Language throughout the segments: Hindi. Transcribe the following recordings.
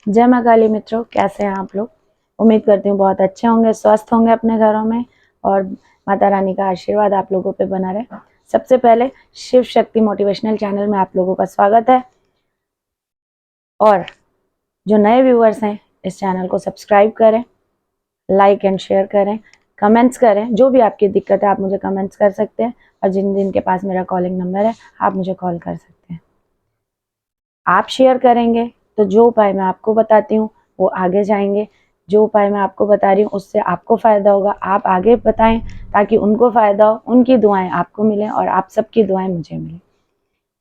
जय माँ काली मित्रों, कैसे हैं आप लोग। उम्मीद करती हूँ बहुत अच्छे होंगे, स्वस्थ होंगे अपने घरों में और माता रानी का आशीर्वाद आप लोगों पे बना रहे। सबसे पहले शिव शक्ति मोटिवेशनल चैनल में आप लोगों का स्वागत है और जो नए व्यूअर्स हैं इस चैनल को सब्सक्राइब करें, लाइक एंड शेयर करें, कमेंट्स करें। जो भी आपकी दिक्कत है आप मुझे कमेंट्स कर सकते हैं और जिन के पास मेरा कॉलिंग नंबर है आप मुझे कॉल कर सकते हैं। आप शेयर करेंगे तो जो उपाय मैं आपको बताती हूँ वो आगे जाएंगे। जो उपाय मैं आपको बता रही हूँ उससे आपको फ़ायदा होगा, आप आगे बताएं ताकि उनको फ़ायदा हो, उनकी दुआएं आपको मिलें और आप सबकी दुआएं मुझे मिलें।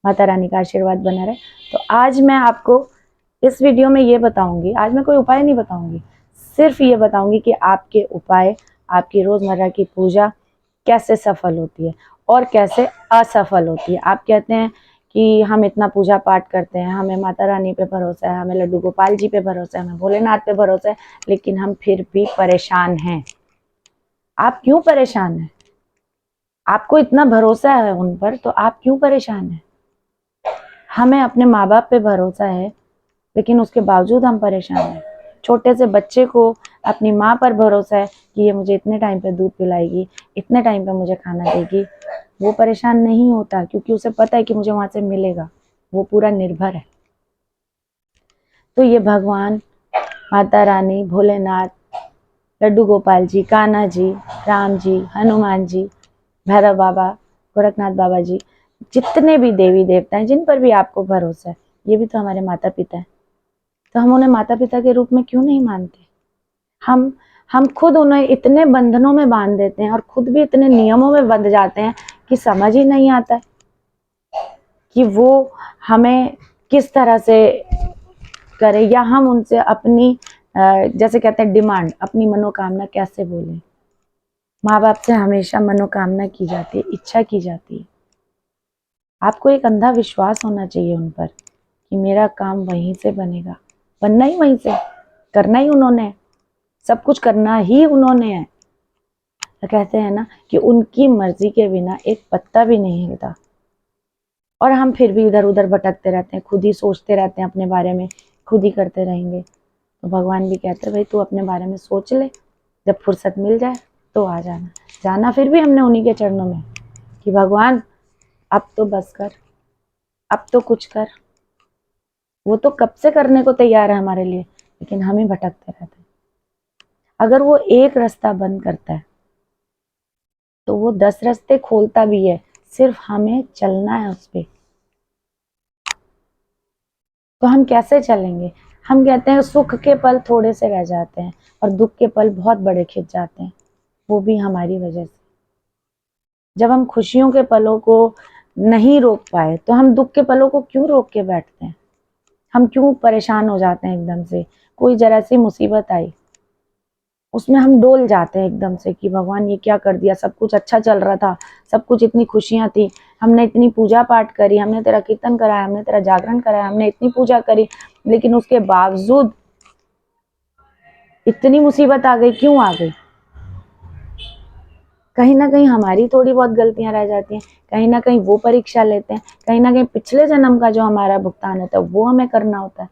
माता रानी का आशीर्वाद बना रहे। तो आज मैं आपको इस वीडियो में ये बताऊंगी, आज मैं कोई उपाय नहीं बताऊंगी, सिर्फ ये बताऊंगी कि आपके उपाय, आपकी रोज़मर्रा की पूजा कैसे सफल होती है और कैसे असफल होती है। आप कहते हैं कि हम इतना पूजा पाठ करते हैं, हमें माता रानी पे भरोसा है, हमें लड्डू गोपाल जी पे भरोसा है, हमें भोलेनाथ पे भरोसा है, लेकिन हम फिर भी परेशान हैं। आप क्यों परेशान हैं? आपको इतना भरोसा है उन पर तो आप क्यों परेशान हैं? हमें अपने माँ बाप पे भरोसा है लेकिन उसके बावजूद हम परेशान हैं। छोटे से बच्चे को अपनी माँ पर भरोसा है कि ये मुझे इतने टाइम पे दूध पिलाएगी, इतने टाइम पे मुझे खाना देगी। वो परेशान नहीं होता क्योंकि उसे पता है कि मुझे वहां से मिलेगा। वो पूरा निर्भर है। तो ये भगवान, माता रानी, भोलेनाथ, लड्डू गोपाल जी, कान्हा जी, राम जी, हनुमान जी, भैरव बाबा, गोरखनाथ बाबा जी, जितने भी देवी देवता हैं जिन पर भी आपको भरोसा है, ये भी तो हमारे माता पिता हैं। तो हम उन्हें माता पिता के रूप में क्यों नहीं मानते? हम हम खुद उन्हें इतने बंधनों में बांध देते हैं और खुद भी इतने नियमों में बंध जाते हैं कि समझ ही नहीं आता है कि वो हमें किस तरह से करे, या हम उनसे अपनी जैसे कहते हैं डिमांड, अपनी मनोकामना कैसे बोलें। माँ बाप से हमेशा मनोकामना की जाती है, इच्छा की जाती है। आपको एक अंधा विश्वास होना चाहिए उन पर कि मेरा काम वहीं से बनेगा। बनना ही वहीं से, करना ही उन्होंने है, सब कुछ करना ही उन्होंने है। तो कहते हैं ना कि उनकी मर्जी के बिना एक पत्ता भी नहीं हिलता और हम फिर भी इधर उधर भटकते रहते हैं, खुद ही सोचते रहते हैं अपने बारे में, खुद ही करते रहेंगे। तो भगवान भी कहते हैं भाई तू अपने बारे में सोच ले, जब फुर्सत मिल जाए तो आ जाना। जाना फिर भी हमने उन्हीं के चरणों में कि भगवान अब तो बस कर, अब तो कुछ कर। वो तो कब से करने को तैयार है हमारे लिए, लेकिन हम ही भटकते रहते हैं। अगर वो एक रास्ता बंद करता है तो वो 10 रास्ते खोलता भी है, सिर्फ हमें चलना है उस पे। तो हम कैसे चलेंगे? हम कहते हैं सुख के पल थोड़े से रह जाते हैं और दुख के पल बहुत बड़े खिंच जाते हैं, वो भी हमारी वजह से। जब हम खुशियों के पलों को नहीं रोक पाए तो हम दुख के पलों को क्यों रोक के बैठते हैं? हम क्यों परेशान हो जाते हैं एकदम से? कोई जरा सी मुसीबत आई उसमें हम डोल जाते हैं एकदम से कि भगवान ये क्या कर दिया, सब कुछ अच्छा चल रहा था, सब कुछ इतनी खुशियां थी, हमने इतनी पूजा पाठ करी, हमने तेरा कीर्तन कराया, हमने तेरा जागरण कराया, हमने इतनी पूजा करी, लेकिन उसके बावजूद इतनी मुसीबत आ गई। क्यों आ गई? कहीं ना कहीं हमारी थोड़ी बहुत गलतियां रह जाती हैं, कहीं ना कहीं वो परीक्षा लेते हैं, कहीं ना कहीं पिछले जन्म का जो हमारा भुगतान होता है वो हमें करना होता है।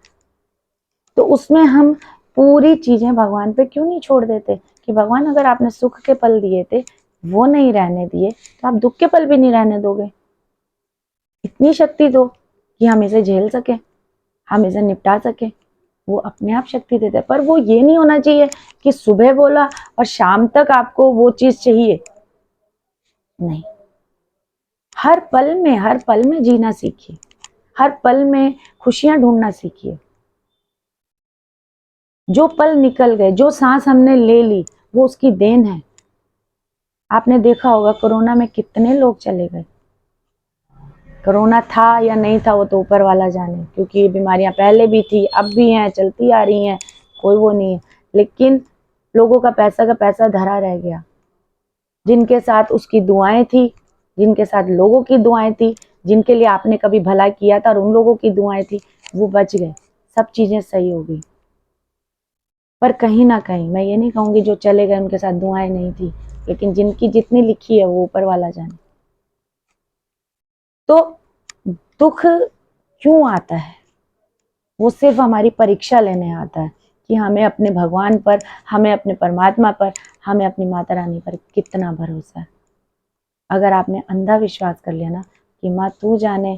तो उसमें हम पूरी चीजें भगवान पे क्यों नहीं छोड़ देते कि भगवान अगर आपने सुख के पल दिए थे वो नहीं रहने दिए तो आप दुख के पल भी नहीं रहने दोगे। इतनी शक्ति दो कि हम इसे झेल सके, हम इसे निपटा सके। वो अपने आप शक्ति देते, पर वो ये नहीं होना चाहिए कि सुबह बोला और शाम तक आपको वो चीज चाहिए। नहीं, हर पल में जीना सीखिए, हर पल में खुशियां ढूंढना सीखिए। जो पल निकल गए, जो सांस हमने ले ली, वो उसकी देन है। आपने देखा होगा कोरोना में कितने लोग चले गए। कोरोना था या नहीं था वो तो ऊपर वाला जाने, क्योंकि ये बीमारियां पहले भी थी, अब भी हैं, चलती आ रही हैं, कोई वो नहीं है। लेकिन लोगों का पैसा धरा रह गया। जिनके साथ उसकी दुआएं थी, जिनके साथ लोगों की दुआएं थी, जिनके लिए आपने कभी भला किया था और उन लोगों की दुआएं थी, वो बच गए, सब चीजें सही हो गई। पर कहीं ना कहीं मैं ये नहीं कहूंगी जो चले गए उनके साथ दुआएं नहीं थी, लेकिन जिनकी जितनी लिखी है वो ऊपर वाला जाने। तो दुख क्यों आता है? वो सिर्फ हमारी परीक्षा लेने आता है कि हमें अपने भगवान पर, हमें अपने परमात्मा पर, हमें अपनी माता रानी पर कितना भरोसा है। अगर आपने अंधा विश्वास कर लिया ना कि माँ तू जाने,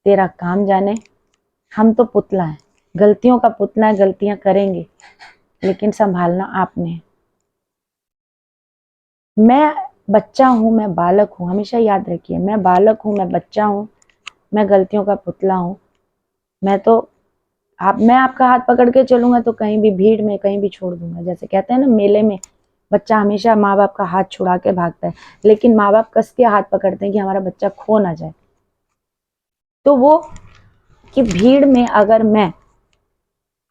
तेरा काम जाने, हम तो पुतला है, गलतियों का पुतला है, गलतियां करेंगे, लेकिन संभालना आपने है। मैं बच्चा हूँ, मैं बालक हूँ, हमेशा याद रखिए, मैं बालक हूँ, मैं बच्चा हूँ, मैं गलतियों का पुतला हूँ। मैं आपका हाथ पकड़ के चलूंगा तो कहीं भी भीड़ में कहीं भी छोड़ दूंगा। जैसे कहते हैं ना, मेले में बच्चा हमेशा माँ बाप का हाथ छुड़ा के भागता है, लेकिन माँ बाप कस के हाथ पकड़ते हैं कि हमारा बच्चा खो ना जाए। तो वो कि भीड़ में अगर मैं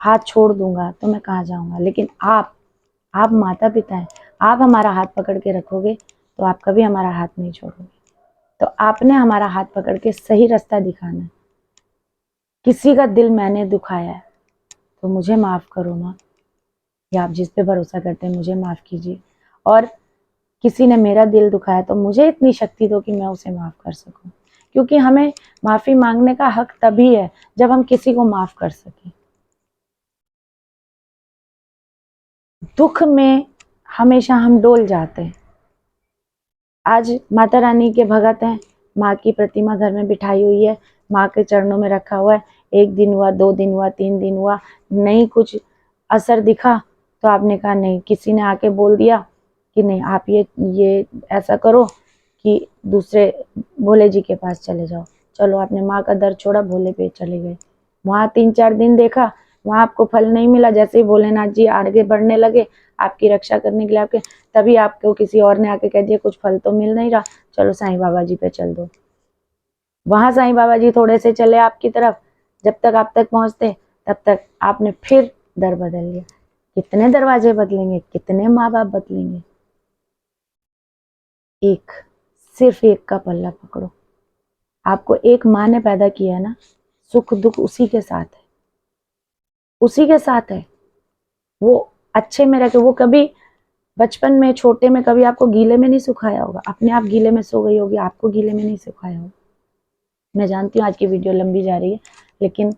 हाथ छोड़ दूंगा तो मैं कहाँ जाऊंगा। लेकिन आप माता पिता हैं, आप हमारा हाथ पकड़ के रखोगे तो आप कभी हमारा हाथ नहीं छोड़ोगे। तो आपने हमारा हाथ पकड़ के सही रास्ता दिखाना है। किसी का दिल मैंने दुखाया है तो मुझे माफ करो ना, या आप जिस पे भरोसा करते हैं मुझे माफ कीजिए। और किसी ने मेरा दिल दुखाया तो मुझे इतनी शक्ति दो कि मैं उसे माफ कर सकूं, क्योंकि हमें माफी मांगने का हक तभी है जब हम किसी को माफ कर सकें। दुख में हमेशा हम डोल जाते हैं। आज माता रानी के भगत हैं, माँ की प्रतिमा घर में बिठाई हुई है, माँ के चरणों में रखा हुआ है। 1 दिन हुआ, 2 दिन हुआ, 3 दिन हुआ, नहीं कुछ असर दिखा तो आपने कहा नहीं, किसी ने आके बोल दिया कि नहीं आप ये ऐसा करो कि दूसरे भोले जी के पास चले जाओ। चलो आपने माँ का दर छोड़ा, भोले पे चले गए। वहाँ 3-4 दिन देखा, वहाँ आपको फल नहीं मिला। जैसे ही भोलेनाथ जी आगे बढ़ने लगे आपकी रक्षा करने के लिए, आपके तभी आपको किसी और ने आके कह दिया कुछ फल तो मिल नहीं रहा, चलो साईं बाबा जी पे चल दो। वहां साईं बाबा जी थोड़े से चले आपकी तरफ, जब तक आप तक पहुंचते तब तक आपने फिर दर बदल लिया। कितने दरवाजे बदलेंगे, कितने माँ बाप बदलेंगे। एक, सिर्फ एक का पल्ला पकड़ो। आपको एक माँ ने पैदा किया है ना, सुख दुख उसी के साथ है, उसी के साथ है। वो अच्छे में रखे, वो कभी बचपन में छोटे में कभी आपको गीले में नहीं सुखाया होगा, अपने आप गीले में सो गई होगी, आपको गीले में नहीं सुखाया होगा। मैं जानती हूँ आज की वीडियो लंबी जा रही है, लेकिन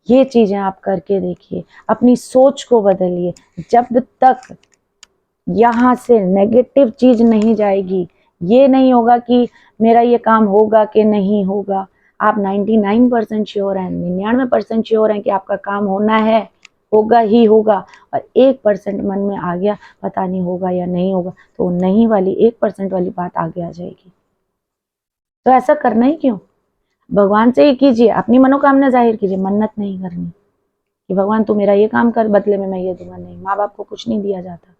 ये चीजें आप करके देखिए, अपनी सोच को बदलिए। जब तक यहाँ से नेगेटिव चीज नहीं जाएगी, ये नहीं होगा कि मेरा ये काम होगा कि नहीं होगा। आप 99% श्योर हैं, 99% श्योर हैं कि आपका काम होना है, होगा ही होगा। और 1% मन में आ गया पता नहीं होगा या नहीं होगा, तो नहीं वाली 1% वाली बात आगे आ जाएगी। तो ऐसा करना ही क्यों, भगवान से ही कीजिए, अपनी मनोकामना जाहिर कीजिए, मन्नत नहीं करनी कि भगवान तू मेरा ये काम कर, बदले में मैं ये दूंगा। नहीं, माँ बाप को कुछ नहीं दिया जाता।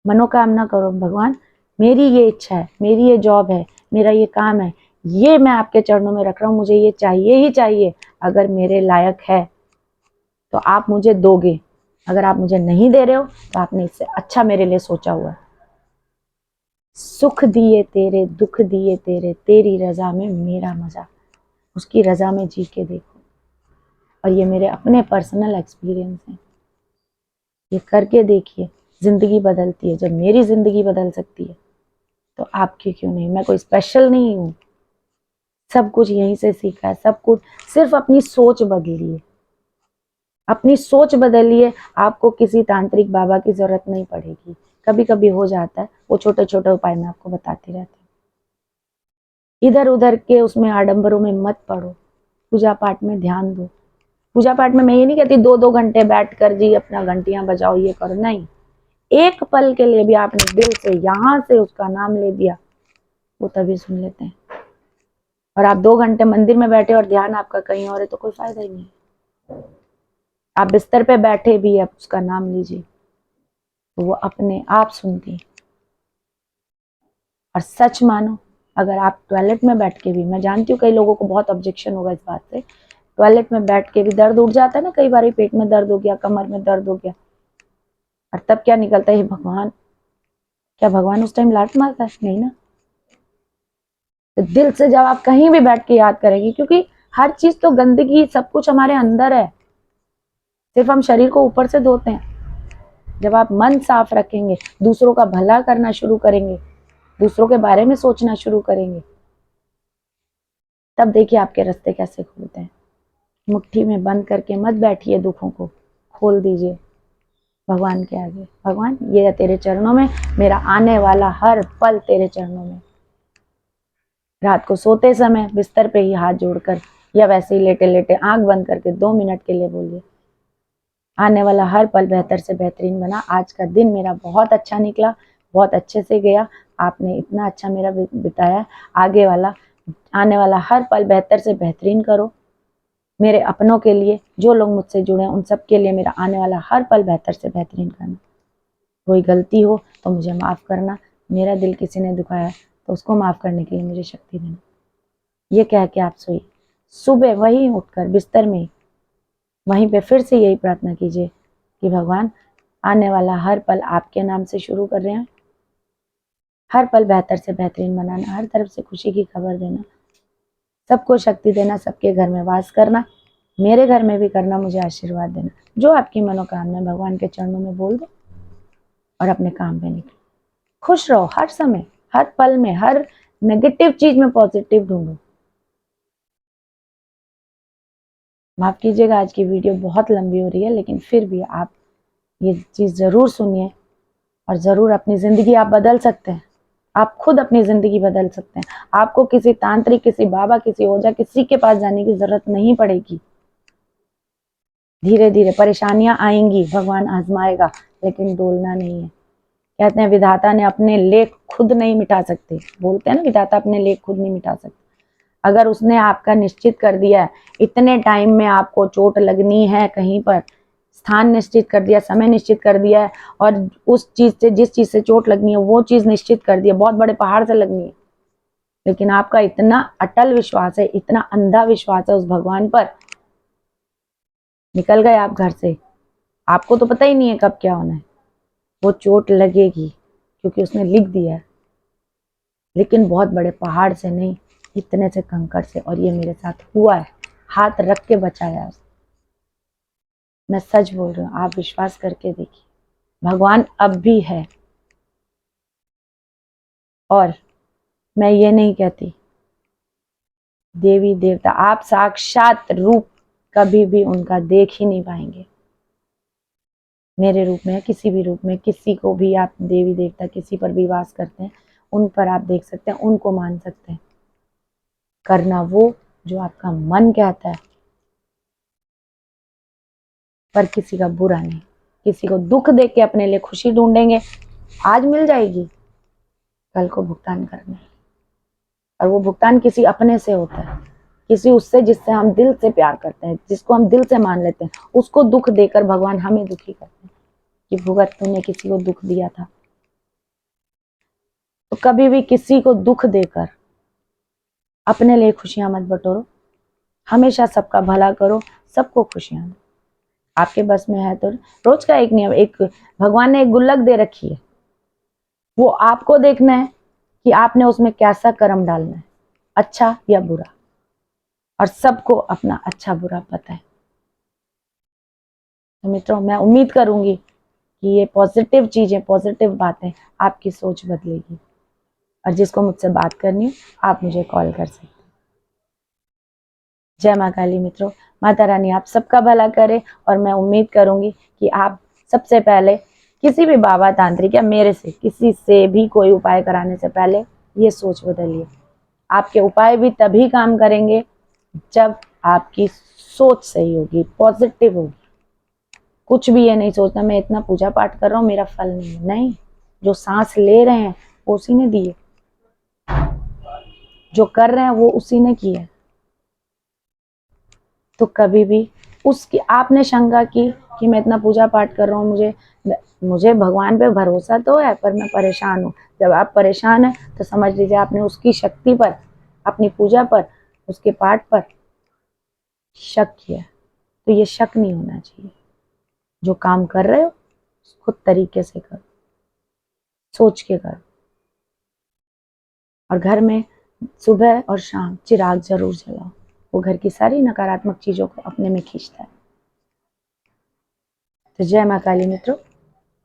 मनोकामना करो, भगवान मेरी ये इच्छा है, मेरी ये जॉब है, मेरा ये काम है, ये मैं आपके चरणों में रख रहा हूँ, मुझे ये चाहिए ही चाहिए। अगर मेरे लायक है तो आप मुझे दोगे, अगर आप मुझे नहीं दे रहे हो तो आपने इससे अच्छा मेरे लिए सोचा हुआ है। सुख दिए तेरे, दुख दिए तेरे, तेरी रजा में मेरा मजा, उसकी रजा में जी के देखो। और ये मेरे अपने पर्सनल एक्सपीरियंस हैं, ये करके देखिए, जिंदगी बदलती है। जब मेरी जिंदगी बदल सकती है तो आपकी क्यों नहीं। मैं कोई स्पेशल नहीं हूँ, सब कुछ यहीं से सीखा है, सब कुछ सिर्फ अपनी सोच बदलिए, अपनी सोच बदलिए। आपको किसी तांत्रिक बाबा की जरूरत नहीं पड़ेगी। कभी कभी हो जाता है, वो छोटे छोटे उपाय मैं आपको बताती रहती हूँ। इधर उधर के उसमें आडंबरों में मत पड़ो, पूजा पाठ में ध्यान दो। पूजा पाठ में मैं ये नहीं कहती 2-2 घंटे बैठ कर जी अपना घंटियां बजाओ, ये करो, नहीं। एक पल के लिए भी आपने दिल से यहाँ से उसका नाम ले दिया, वो तभी सुन लेते हैं। और आप 2 घंटे मंदिर में बैठे और ध्यान आपका कहीं और है तो कोई फायदा ही नहीं। आप बिस्तर पे बैठे भी आप उसका नाम लीजिए तो वो अपने आप सुनती है। और सच मानो, अगर आप टॉयलेट में बैठ के भी, मैं जानती हूँ कई लोगों को बहुत ऑब्जेक्शन होगा इस बात से, टॉयलेट में बैठ के भी दर्द उठ जाता है ना, कई बार पेट में दर्द हो गया, कमर में दर्द हो गया, और तब क्या निकलता है, भगवान। क्या भगवान उस टाइम लात मारता है? नहीं ना। तो दिल से जब आप कहीं भी बैठ के याद करेंगे, क्योंकि हर चीज तो गंदगी सब कुछ हमारे अंदर है, सिर्फ हम शरीर को ऊपर से धोते हैं। जब आप मन साफ रखेंगे, दूसरों का भला करना शुरू करेंगे, दूसरों के बारे में सोचना शुरू करेंगे, तब देखिए आपके रास्ते कैसे खुलते हैं। मुट्ठी में बंद करके मत बैठिए, दुखों को खोल दीजिए भगवान के आगे। भगवान, ये है तेरे चरणों में, मेरा आने वाला हर पल तेरे चरणों में। रात को सोते समय बिस्तर पे ही हाथ जोड़कर या वैसे ही लेटे लेटे आंख बंद करके 2 मिनट के लिए बोलिए, आने वाला हर पल बेहतर से बेहतरीन बना। आज का दिन मेरा बहुत अच्छा निकला, बहुत अच्छे से गया, आपने इतना अच्छा मेरा बिताया। आगे वाला आने वाला हर पल बेहतर से बेहतरीन करो मेरे अपनों के लिए, जो लोग मुझसे जुड़े हैं उन सब के लिए मेरा आने वाला हर पल बेहतर से बेहतरीन करना। कोई गलती हो तो मुझे माफ़ करना, मेरा दिल किसी ने दुखाया तो उसको माफ़ करने के लिए मुझे शक्ति देना। ये कह के आप सोइए। सुबह वही उठकर बिस्तर में वहीं पे फिर से यही प्रार्थना कीजिए कि भगवान, आने वाला हर पल आपके नाम से शुरू कर रहे हैं, हर पल बेहतर से बेहतरीन बनाना, हर तरफ से खुशी की खबर देना, सबको शक्ति देना, सबके घर में वास करना, मेरे घर में भी करना, मुझे आशीर्वाद देना। जो आपकी मनोकामना भगवान के चरणों में बोल दो और अपने काम पे निकलो। खुश रहो हर समय, हर पल में, हर नेगेटिव चीज में पॉजिटिव ढूंढो। माफ कीजिएगा, आज की वीडियो बहुत लंबी हो रही है, लेकिन फिर भी आप ये चीज जरूर सुनिए और जरूर अपनी जिंदगी आप बदल सकते हैं। आप खुद अपनी जिंदगी बदल सकते हैं। आपको किसी तांत्रिक, किसी बाबा, किसी ओझा, किसी के पास जाने की जरूरत नहीं पड़ेगी। धीरे धीरे परेशानियां आएंगी, भगवान आजमाएगा, लेकिन डोलना नहीं है। कहते हैं विधाता ने अपने लेख खुद नहीं मिटा सकते, बोलते हैं ना, विधाता अपने लेख खुद नहीं मिटा सकते। अगर उसने आपका निश्चित कर दिया है, इतने टाइम में आपको चोट लगनी है, कहीं पर स्थान निश्चित कर दिया, समय निश्चित कर दिया है, और उस चीज से, जिस चीज से चोट लगनी है वो चीज निश्चित कर दिया, बहुत बड़े पहाड़ से लगनी है, लेकिन आपका इतना अटल विश्वास है, इतना अंधा विश्वास है उस भगवान पर, निकल गए आप घर से, आपको तो पता ही नहीं है कब क्या होना है। वो चोट लगेगी क्योंकि उसने लिख दिया है, लेकिन बहुत बड़े पहाड़ से नहीं, इतने से कंकड़ से, और ये मेरे साथ हुआ है, हाथ रख के बचाया। मैं सच बोल रही हूँ, आप विश्वास करके देखिए, भगवान अब भी है। और मैं ये नहीं कहती, देवी देवता, आप साक्षात रूप कभी भी उनका देख ही नहीं पाएंगे, मेरे रूप में, किसी भी रूप में, किसी को भी आप देवी देवता किसी पर भी वास करते हैं, उन पर आप देख सकते हैं, उनको मान सकते हैं। करना वो जो आपका मन कहता है, पर किसी का बुरा नहीं। किसी को दुख देख के अपने लिए खुशी ढूंढेंगे, आज मिल जाएगी, कल को भुगतान करना है, और वो भुगतान किसी अपने से होता है, किसी उससे जिससे हम दिल से प्यार करते हैं, जिसको हम दिल से मान लेते हैं, उसको दुख देकर भगवान हमें दुखी करते हैं कि भुगत, तूने किसी को दुख दिया था। तो कभी भी किसी को दुख देकर अपने लिए खुशियां मत बटोरो, हमेशा सबका भला करो, सबको खुशियां दो। आपके बस में है तो रोज का एक नियम, एक भगवान ने एक गुल्लक दे रखी है, वो आपको देखना है कि आपने उसमें कैसा कर्म डालना है, अच्छा या बुरा, और सबको अपना अच्छा बुरा पता है। तो मित्रों, मैं उम्मीद करूंगी कि ये पॉजिटिव चीजें, पॉजिटिव बातें आपकी सोच बदलेगी, और जिसको मुझसे बात करनी हो आप मुझे कॉल कर सकते हैं। जय माँ काली मित्रों, माता रानी आप सबका भला करे, और मैं उम्मीद करूंगी कि आप सबसे पहले किसी भी बाबा, तांत्रिक या मेरे से किसी से भी कोई उपाय कराने से पहले ये सोच बदलिए। आपके उपाय भी तभी काम करेंगे जब आपकी सोच सही होगी, पॉजिटिव होगी। कुछ भी ये नहीं सोचना मैं इतना पूजा पाठ कर रहा हूँ मेरा फल नहीं, नहीं, जो सांस ले रहे हैं वो उसी ने दिए, जो कर रहे हैं वो उसी ने किया। तो कभी भी उसकी आपने शंका की कि मैं इतना पूजा पाठ कर रहा हूँ, मुझे भगवान पे भरोसा तो है, पर मैं परेशान हूँ। जब आप परेशान हैं तो समझ लीजिए आपने उसकी शक्ति पर, अपनी पूजा पर, उसके पाठ पर शक किया। तो ये शक नहीं होना चाहिए। जो काम कर रहे हो खुद तरीके से करो, सोच के करो, और घर में सुबह और शाम चिराग जरूर जलाओ, वो घर की सारी नकारात्मक चीजों को अपने में खींचता है। तो जय माँ काली मित्रों,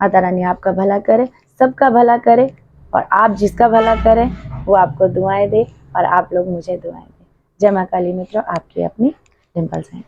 माता रानी आपका भला करे, सबका भला करे, और आप जिसका भला करें वो आपको दुआएं दे, और आप लोग मुझे दुआएं दें। जय माँ काली मित्रों, आपकी अपनी डिम्पल सैनी।